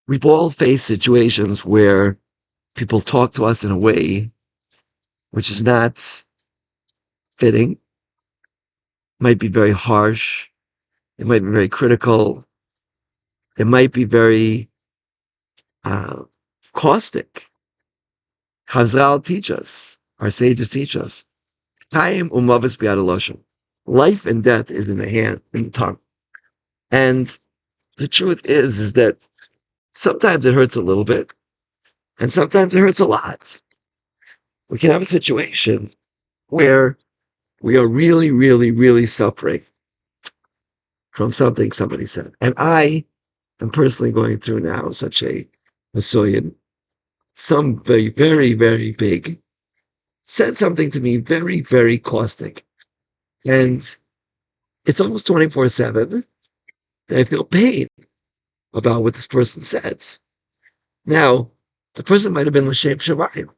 We've all faced situations where people talk to us in a way which is not fitting, might be very harsh, it might be very critical, it might be very uh, caustic. Chazal teach us, our sages teach us, time umavis biad. Life and death is in the hand, in the tongue. And the truth is that sometimes it hurts a little bit, and sometimes it hurts a lot. We can have a situation where we are really, really, really suffering from something somebody said. And I am personally going through now such a soyan, some very, very, very big, said something to me very, very caustic. And it's almost 24/7 that I feel pain about what this person said. Now, the person might have been L'Shem Shamayim,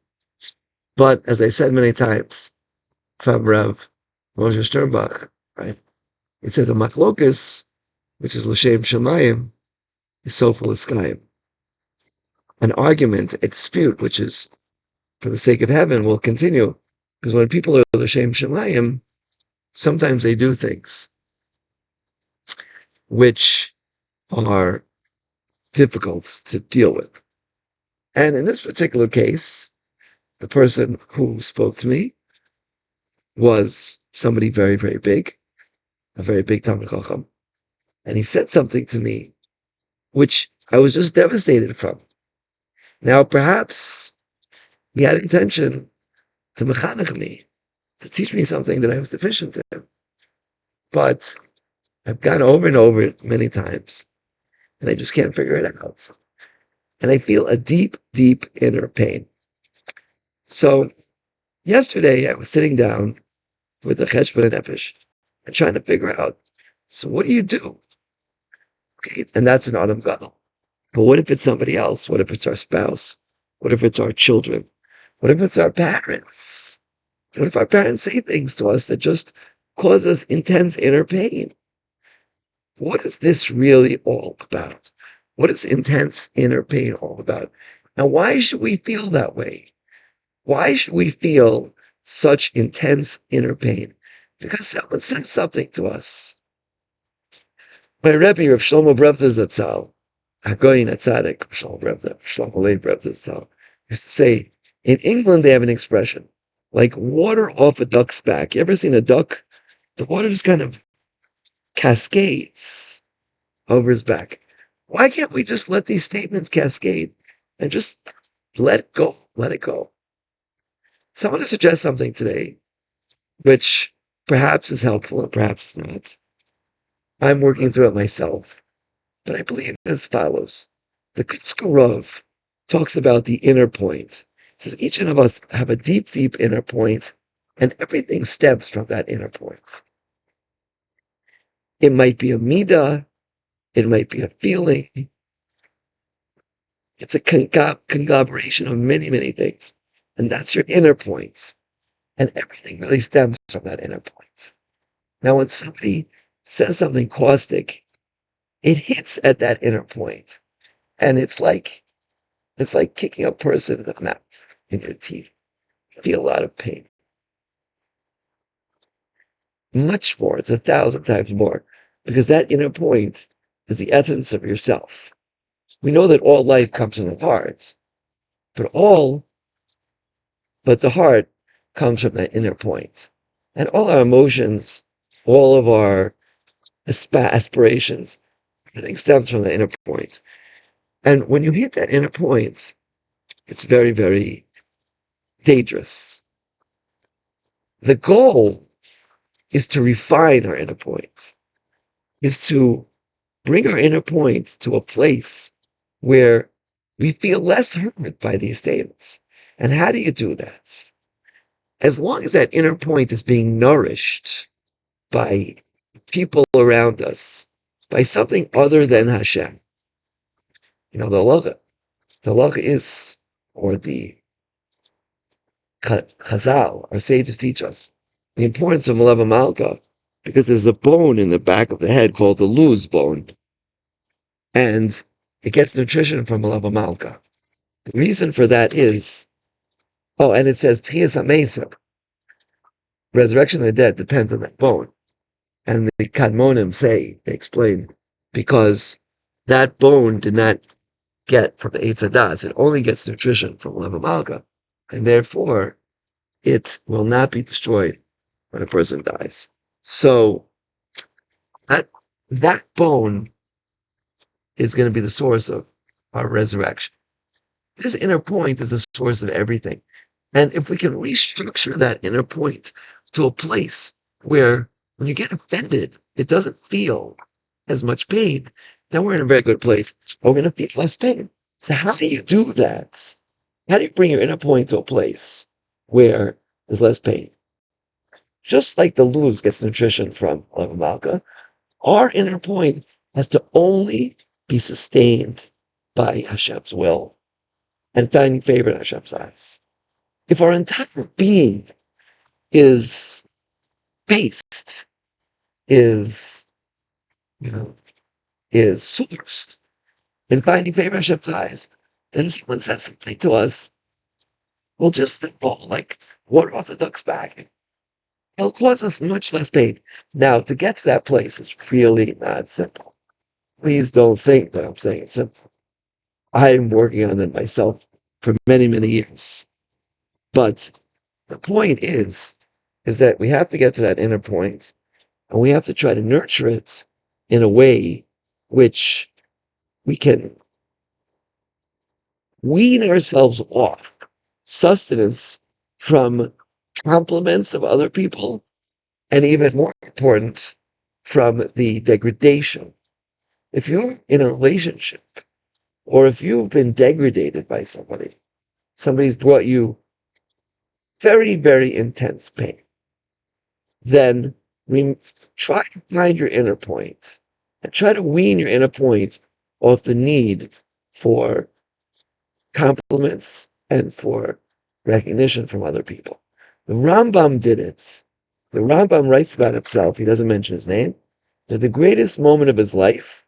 but as I've said many times, from Rav Moshe Sternbach, right? It says a machlokus, which is L'Shem Shamayim, is Sofa L'Skayim. An argument, a dispute, which is for the sake of heaven, will continue. Because when people are L'Shem Shamayim, sometimes they do things which are difficult to deal with. And in this particular case, the person who spoke to me was somebody very, very big, a very big Talmid Chacham. And he said something to me which I was just devastated from. Now, perhaps he had intention to mechanech me, to teach me something that I was deficient in. But I've gone over and over it many times, and I just can't figure it out. And I feel a deep, deep inner pain. So yesterday I was sitting down with the Cheshbon Nefesh and trying to figure out, so what do you do? Okay, and that's an Adam Gadol. But what if it's somebody else? What if it's our spouse? What if it's our children? What if it's our parents? What if our parents say things to us that just cause us intense inner pain? What is this really all about? What is intense inner pain all about? And why should we feel that way? Why should we feel such intense inner pain? Because someone said something to us. My Rebbe, Rav Shlomo Brevda Zatzal, Hagoyin Atzadik, Shlomo Leib Brevda Zatzal, used to say, in England they have an expression, like water off a duck's back. You ever seen a duck? The water just kind of cascades over his back. Why can't we just let these statements cascade and just let it go? Let it go. So I want to suggest something today, which perhaps is helpful and perhaps is not. I'm working through it myself, but I believe as follows. The Kotzker Rav talks about the inner point. It says each one of us have a deep, deep inner point, and everything stems from that inner point. It might be a midah, it might be a feeling. It's a conglomeration of many, many things. And that's your inner point. And everything really stems from that inner point. Now, when somebody says something caustic, it hits at that inner point. And it's like kicking a person in the mouth, in your teeth. You feel a lot of pain. Much more, it's 1,000 times more. Because that inner point is the essence of yourself. We know that all life comes from the heart, but the heart comes from that inner point. And all our emotions, all of our aspirations, everything stems from the inner point. And when you hit that inner point, it's very, very dangerous. The goal is to refine our inner point, is to bring our inner point to a place where we feel less hurt by these statements. And how do you do that? As long as that inner point is being nourished by people around us, by something other than Hashem. You know, the halacha is, or the Chazal, our sages teach us, the importance of Maleva Malka, because there's a bone in the back of the head called the luz bone. And it gets nutrition from Lava Malka. The reason for that is, and it says Tchias HaMesa, resurrection of the dead depends on that bone. And the Kadmonim they explain, because that bone did not get from the Eitz Hadas, it only gets nutrition from Lava Malka, and therefore it will not be destroyed when a person dies. So that bone is going to be the source of our resurrection. This inner point is the source of everything. And if we can restructure that inner point to a place where when you get offended, it doesn't feel as much pain, then we're in a very good place. We're going to feel less pain. So how do you do that? How do you bring your inner point to a place where there's less pain? Just like the luz gets nutrition from Lava Malka, our inner point has to only be sustained by Hashem's will and finding favor in Hashem's eyes. If our entire being is based, is sourced in finding favor in Hashem's eyes, then if someone says something to us, we'll just fall like water off the duck's back. It'll cause us much less pain. Now, to get to that place is really not simple. Please don't think that I'm saying it's simple. I'm working on it myself for many, many years. But the point is that we have to get to that inner point, and we have to try to nurture it in a way which we can wean ourselves off sustenance from compliments of other people, and even more important, from the degradation. If you're in a relationship, or if you've been degraded by somebody's brought you very, very intense pain, then we try to find your inner point and try to wean your inner point off the need for compliments and for recognition from other people. The Rambam did it. The Rambam writes about himself, he doesn't mention his name, that the greatest moment of his life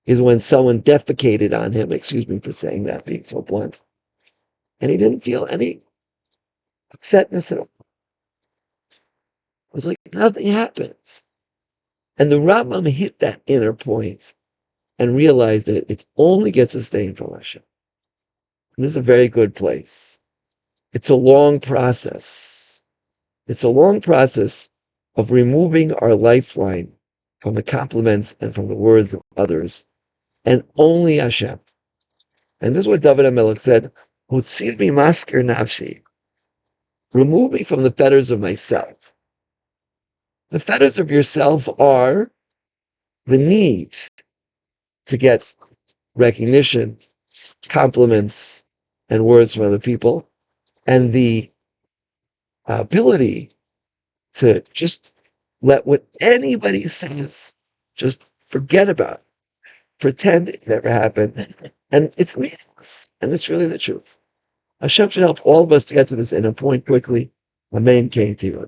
is when someone defecated on him, excuse me for saying that, being so blunt, and he didn't feel any upsetness at all. It was like nothing happens. And the Rambam hit that inner point and realized that it only gets sustained from Hashem. And this is a very good place. It's a long process. It's a long process of removing our lifeline from the compliments and from the words of others, and only Hashem. And this is what David HaMelech said, Hotzi mi masker nafshi. Remove me from the fetters of myself. The fetters of yourself are the need to get recognition, compliments, and words from other people, and the ability to just let what anybody says, just forget about it. Pretend it never happened. And it's meaningless. And it's really the truth. Hashem should help all of us to get to this inner point quickly. Amen. Came to you.